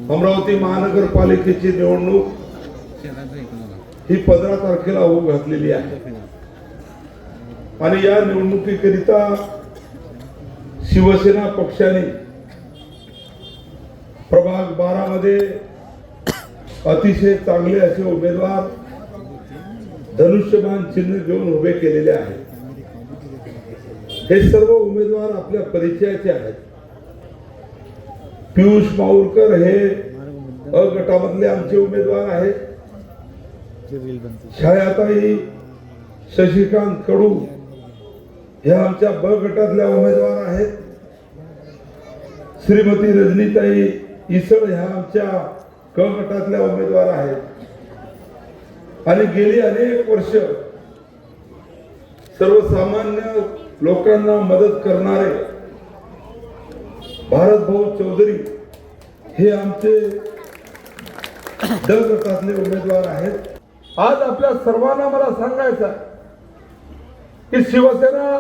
अमरावती महानगरपालिकेची निवडणूक ही 15 तारखेला होऊ घातलेली आहे आणि या निवडणुकीकरिता शिवसेना पक्षाने प्रभाग 12 मध्ये अतिशय चांगले असे उमेदवार धनुष्यबाण चिन्ह घेऊन उभे केलेले आहेत। हे सर्व उमेदवार आपल्या परिचयाचे आहेत। पियुष माऊरकर हे अ गटामधले आमचे उमेदवार आहेत। छायाताई शशिकांत कडू हे आमच्या ब गटातल्या उमेदवार आहेत। श्रीमती रजनीताई इसळ ह्या आमच्या क गटातल्या उमेदवार आहेत आणि गेली अनेक वर्ष सर्वसामान्य लोकांना मदत करणारे भारत भाऊ चौधरी हे आमचे ड गटातले उमेदवार आहेत। आज आपल्या सर्वांना मला सांगायचं आहे की शिवसेना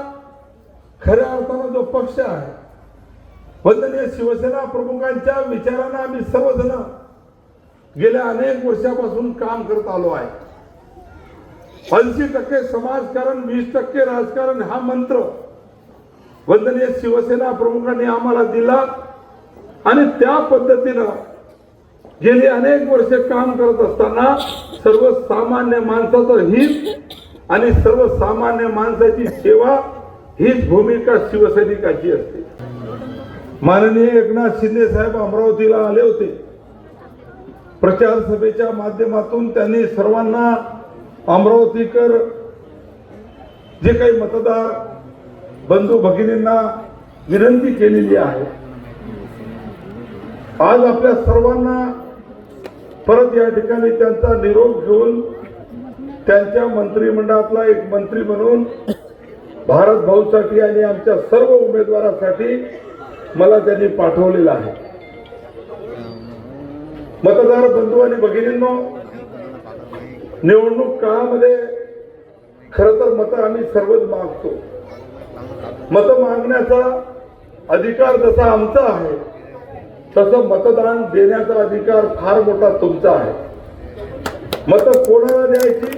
खऱ्या अर्थानं जो पक्ष आहे, वंदनीय शिवसेना प्रमुखांच्या विचारांना आम्ही सर्वजण गेल्या अनेक वर्षापासून काम करत आलो आहे। 80% समाजकारण 20% राजकारण हा मंत्र वंदनीय शिवसेना प्रमुखांनी आम्हाला दिला आणि त्या पद्धतीनं गेली अनेक वर्ष काम करत असताना सर्वसामान्य माणसाचं हित आणि सर्वसामान्य माणसाची सेवा हीच भूमिका शिवसैनिकाची असते। माननीय एकनाथ शिंदे साहेब अमरावतीला आले होते। प्रचार सभेच्या माध्यमातून त्यांनी सर्वांना अमरावतीकर जे काही मतदार बंधू भगिनींना विनंती केलेली आहे। आज आपल्या सर्वांना परत या ठिकाणी त्यांचा निरोप घेऊन त्यांच्या मंत्रिमंडळातला एक मंत्री म्हणून भारत भाऊसाठी आणि आमच्या सर्व उमेदवारांसाठी मला त्यांनी पाठवलेला आहे। मतदार बंधू आणि भगिनींनो, निवडणूक काळामध्ये खरं तर मतं आम्ही सर्वच मागतो। मतं मागण्याचा अधिकार जसा आमचा आहे तसं मतदान देण्याचा अधिकार फार मोठा तुमचा आहे। मतं कोणाला द्यायची,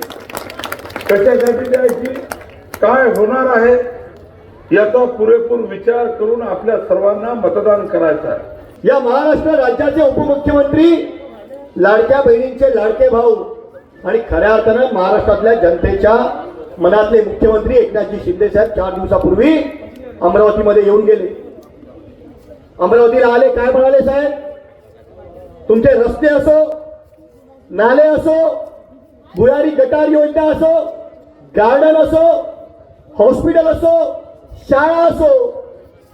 कशासाठी द्यायची, काय होणार आहे याचा पुरेपूर विचार करून आपल्या सर्वांना मतदान करायचं आहे। या महाराष्ट्र राज्याचे उपमुख्यमंत्री, लाडक्या बहिणींचे लाडके भाऊ आणि खऱ्या अर्थानं महाराष्ट्रातल्या जनतेच्या मनातले मुख्यमंत्री एकनाथजी शिंदे साहेब 4 दिवसापूर्वी अमरावतीमध्ये येऊन गेले। अमरावतीला आले, काय म्हणाले साहेब? तुमचे रस्ते असो, नाले असो, भुयारी गटार योजना असो, गार्डन असो, हॉस्पिटल असो, शाळा असो,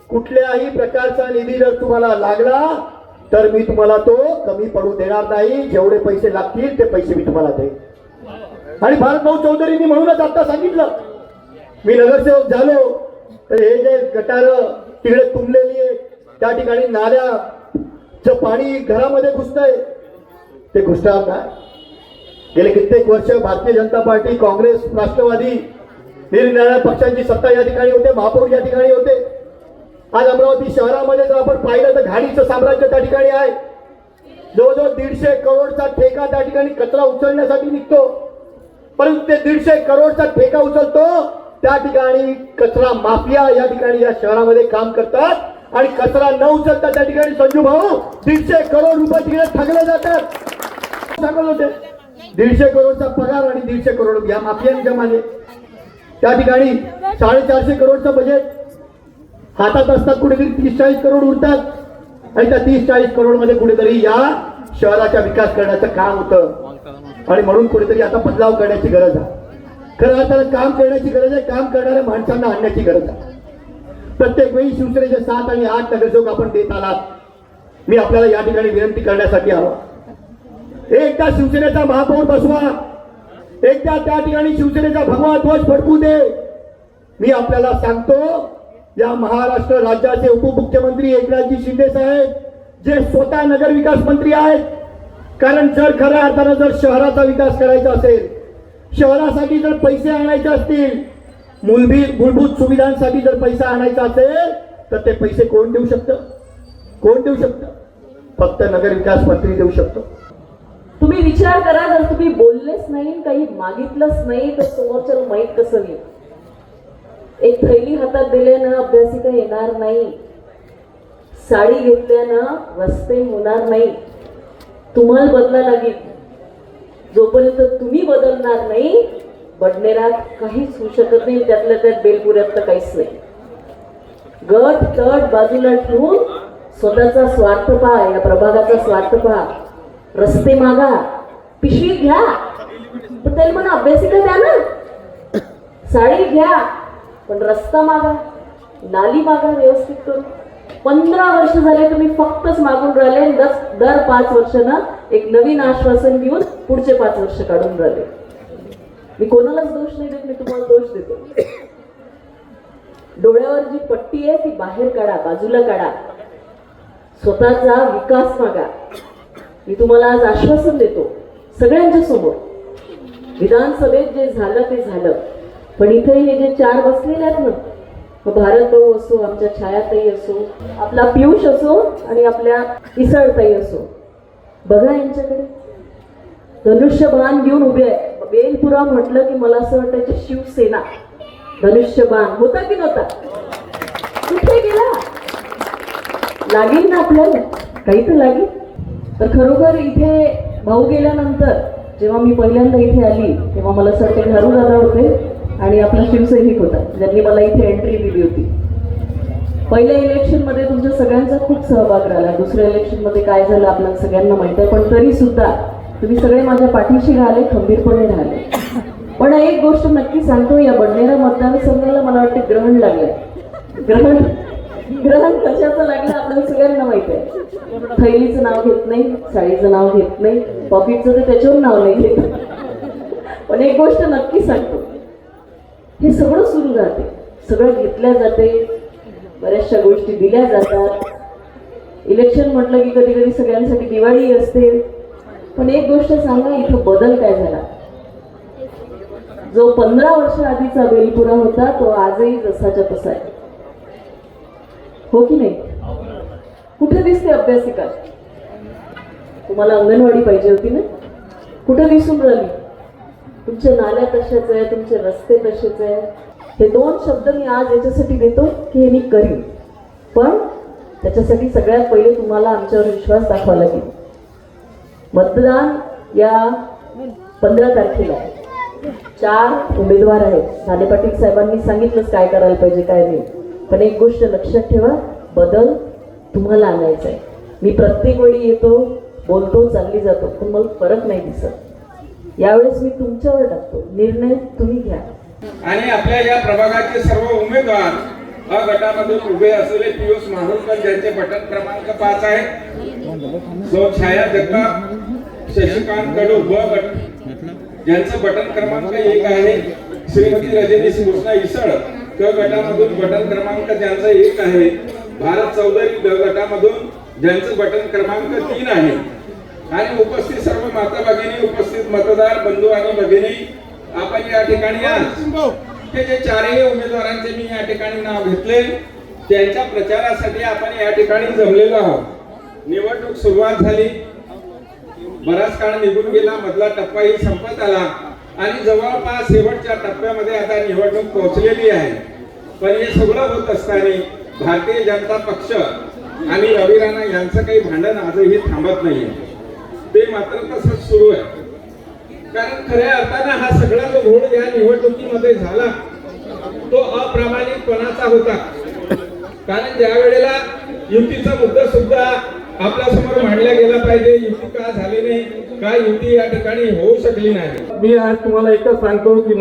कुठल्याही प्रकारचा निधी जर तुम्हाला लागला तर मी तुम्हाला तो कमी पडू देणार नाही। जेवढे पैसे लागतील ते पैसे मी तुम्हाला देईन। आणि भारत भाऊ चौधरींनी म्हणूनच आता सांगितलं, मी नगरसेवक झालो तर हे जे गटार तिकडे तुंबलेली आहे, त्या ठिकाणी नाल्याचं पाणी घरामध्ये घुसतंय, ते घुसणार नाही। गेले कित्येक वर्ष भारतीय जनता पार्टी, काँग्रेस, राष्ट्रवादी निरनिराळ्या पक्षांची सत्ता या ठिकाणी होते, महापौर या ठिकाणी होते। आज अमरावती शहरामध्ये जर आपण पाहिलं तर घाणीचं साम्राज्य त्या ठिकाणी आहे। जवळजवळ 150 करोडचा ठेका त्या ठिकाणी कचरा उचलण्यासाठी निघतो, परंतु ते 150 करोडचा ठेका उचलतो त्या ठिकाणी कचरा माफिया या ठिकाणी या शहरामध्ये काम करतात आणि कचरा न उचलता त्या ठिकाणी संजू भाऊ 150 करोड रुपये तिकडे ठगले जातात। सांगत होते 150 करोडचा पगार आणि 150 करोड या माफियांच्या मागे। त्या ठिकाणी 450 करोडचं बजेट हातात असतात, कुठेतरी 30-40 करोड उरतात आणि त्या 30-40 करोड मध्ये कुठेतरी या शहराचा विकास करण्याचं काम होतं आणि म्हणून कुठेतरी आता बदलाव करण्याची गरज आहे। खरं अर्थानं काम करण्याची गरज आहे, काम करणाऱ्या माणसांना आणण्याची गरज आहे। प्रत्येक वेळी शिवसेनेचे 7 आणि 8 नगरसेवक आपण देत आलात। मी आपल्याला या ठिकाणी विनंती करण्यासाठी आलो, एकदा शिवसेनेचा महापौर बसवा, एकदा त्या ठिकाणी शिवसेनेचा भगवा ध्वज फडकू दे। मी आपल्याला सांगतो, या महाराष्ट्र राज्याचे उपमुख्यमंत्री एकनाथजी शिंदे साहेब जे स्वतः नगर विकास मंत्री आहेत, कारण जर खऱ्या अर्थानं जर शहराचा विकास करायचा असेल, शहरासाठी जर पैसे आणायचे असतील, मूलभूत सुविधांसाठी जर पैसा आणायचा असेल तर ते पैसे कोण देऊ शकतं? कोण देऊ शकतं? फक्त नगरविकास मंत्री देऊ शकतो. तुम्ही विचार करा, जर तुम्ही बोललेच नाही, काही मागितलंच नाही, तर समोरच्याला माहीत कसं होईल? एक थैली हातात दिल्यानं अभ्यासिका येणार नाही, साडी घेतल्यानं रस्ते होणार नाही. तुम्हाला बदला लागेल. जोपर्यंत तुम्ही बदलणार नाही, बडनेरात काहीच होऊ शकत नाही. त्यातल्या त्यात बेलपुऱ्यात तर काहीच नाही. गट तट बाजूला ठेवून स्वतःचा स्वार्थ पहा, या प्रभागाचा स्वार्थ पहा. रस्ते मागा, पिशवी घ्या, पण त्याला म्हणा अभ्यासिका द्या ना. साडी घ्या, पण रस्ता मागा, नाली मागा व्यवस्थित करून. 15 वर्ष झाले तुम्ही फक्तच मागून राहिले. दर 5 वर्षांना एक नवीन आश्वासन घेऊन पुढचे 5 वर्ष काढून राहिले. मी कोणालाच दोष नाही देत, मी तुम्हाला दोष देतो. डोळ्यावर जी पट्टी आहे ती बाहेर काढा, बाजूला काढा. स्वतःचा विकास मागा. मी तुम्हाला आज आश्वासन देतो सगळ्यांच्या समोर. विधानसभेत जे झालं ते झालं, पण इथे हे जे 4 बसलेले आहेत ना, भारत भाऊ असो, आमच्या छायाताई असो, आपला पियुष असो आणि आपल्या इसळताई असो, बघा यांच्याकडे धनुष्यबाण घेऊन उभे आहे. बेलपुरा म्हटलं की मला असं वाटायचं शिवसेना. धनुष्यबाण होता की नव्हता? कुठे गेला? लागेल ना आपल्याला, काही तर लागेल. तर खरोखर इथे भाऊ गेल्यानंतर जेव्हा मी पहिल्यांदा इथे आली तेव्हा मला असं वाटतं घरू दादा होते आणि आपला शिवसैनिक होता ज्यांनी मला इथे एंट्री दिली होती. पहिल्या इलेक्शनमध्ये तुमच्या सगळ्यांचा खूप सहभाग राहिला. दुसऱ्या इलेक्शनमध्ये काय झालं आपल्याला सगळ्यांना माहिती आहे, पण तरी सुद्धा तुम्ही सगळे माझ्या पाठीशी राहिले, खंबीरपणे राहिले. पण एक गोष्ट नक्की सांगतो, या बडनेरा मतदारसंघाला मला वाटते ग्रहण लागलंय. ग्रहण कशाचं लागलं आपल्याला सगळ्यांना माहिती आहे. थैलीचं नाव घेत नाही, साडीचं नाव घेत नाही, पॉकेटचं तर त्याच्यावर नाव नाही घेत. पण एक गोष्ट नक्की सांगतो, हे सगळं सुरू राहते, सगळं घेतल्या जाते, बऱ्याचशा गोष्टी दिल्या जातात. इलेक्शन म्हटलं की कधी कधी सगळ्यांसाठी दिवाळी असते. पण एक गोष्ट सांगा, इथं बदल काय झाला? जो 15 वर्ष आधीचा बेलपुरा होता तो आजही जसाच्या तसा आहे. हो की नाही? कुठे दिसते अभ्यासिका? तुम्हाला अंगणवाडी पाहिजे होती ना? कुठे दिसून राहिली? तुमच्या नाल्या तशाच आहे, तुमचे रस्ते तसेच आहे. हे 2 शब्द मी आज याच्यासाठी देतो की हे मी करीन, पण त्याच्यासाठी सगळ्यात पहिले तुम्हाला आमच्यावर विश्वास दाखवावा लागेल. मतदान या 15 तारखेला 4 उमेदवार आहेत. साने पाटील साहेबांनी सांगितलंच काय करायला पाहिजे काय नाही. पण एक गोष्ट लक्षात ठेवा, बदल तुम्हाला आणायचा आहे. मी प्रत्येक वेळी येतो, बोलतो, चालली जातो, पण मला फरक नाही दिसत. यावेळेस मी तुमच्यावर टाकतो, निर्णय तुम्ही घ्या. आणि आपल्या या प्रभागाचे सर्व उमेदवार अ गटामधून उभे असलेले पियुष माहुरकर ज्यांचे बटन क्रमांक 5 आहे, जो छाया जगताप, शशिकांत कडू ब गट ज्यांचं बटन क्रमांक 1 आहे, श्रीमती रजनीश कृष्णा इसळ क गटामधून बटन क्रमांक ज्यांचं 1 आहे, भारत चौधरी ग गटामधून ज्यांचं बटन क्रमांक 3 आहे. आणि उपस्थित सर्व माता भगिनी, उपस्थित मतदार बंधू आणि भगिनी, आपण या ठिकाणी आज हे जे 4ही उमेदवारांचे मी या ठिकाणी नाव घेतले त्यांच्या प्रचारासाठी आपण या ठिकाणी जमलेलो आहोत. निवडणूक सुरुवात झाली, बराच काळ निघून गेला, मधला टप्पाही संपत आला आणि जवळपास शेवटच्या टप्प्यामध्ये आता निवडणूक पोहोचलेली आहे. पण हे सगळं होत असताना भारतीय जनता पक्ष आणि रवी राणा यांचं काही भांडण आजही थांबत नाहीये. ते मात्र तसंच सुरू आहे. कारण खऱ्या अर्थानं हा सगळा जो घोळ या निवडणुकीमध्ये झाला तो अप्रामाणिकपणाचा होता. कारण ज्या वेळेला युतीचा मुद्दा सुद्धा आपल्या समोर मांडला गेला पाहिजे, युती का झाली नाही, का युती या ठिकाणी होऊ शकली नाही. मी आज तुम्हाला एकच सांगतो की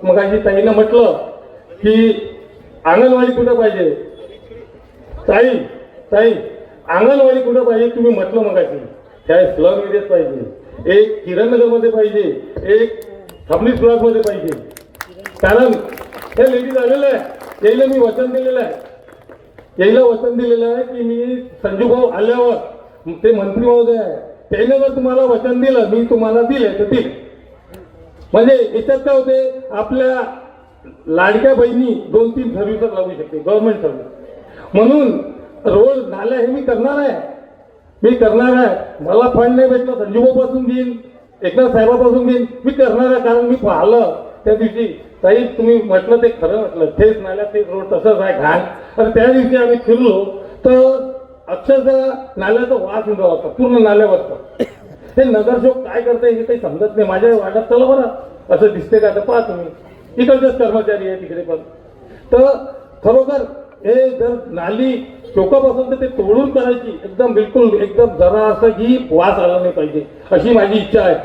मगाशी ताईनं म्हटलं की अंगणवाडी कुठं पाहिजे. ताई अंगणवाडी कुठं पाहिजे तुम्ही म्हटलं मगाशी, त्या स्लम एरियात पाहिजे, एक किरणनगर मध्ये पाहिजे, एक थमनीस ब्लॉक मध्ये पाहिजे. कारण हे लेडीज आलेलं आहे, यायला मी वचन दिलेलं आहे, की मी संजू भाऊ आल्यावर ते मंत्री महोदय आहे, त्याने जर तुम्हाला वचन दिलं, मी तुम्हाला दिले तर दिले. म्हणजे याच्यात काय होते, आपल्या लाडक्या बहिणी 2-3 सर्व्हिस लागू शकते, गव्हर्नमेंट सर्व्हिस. म्हणून रोड नाल्या हे मी करणार आहे, मी करणार आहे. मला फंड नाही भेटलं, संजीवपासून घेईन, एकनाथ साहेबापासून घेईन. मी करणार आहे, कारण मी पाहिलं त्या दिवशी. ताई तुम्ही म्हटलं ते खरं म्हटलं, तेच नाल्या तेच रोड तसंच आहे घाण. आणि त्या दिवशी आम्ही फिरलो तर अक्षरशः नाल्याचा वास येऊन राहिला होता पूर्ण नाल्यावरचा. हे नगरसेवक काय करते हे काही समजत नाही. माझ्या वाड्यात चला बरं असं दिसते का, तर पहा तुम्ही, इकडचेच कर्मचारी आहे तिकडे पण. तर खरोखर हे जर नाली चौकापासून तर ते तोडून करायची, एकदम बिलकुल एकदम जरा असं की वास आला नाही पाहिजे, अशी माझी इच्छा आहे.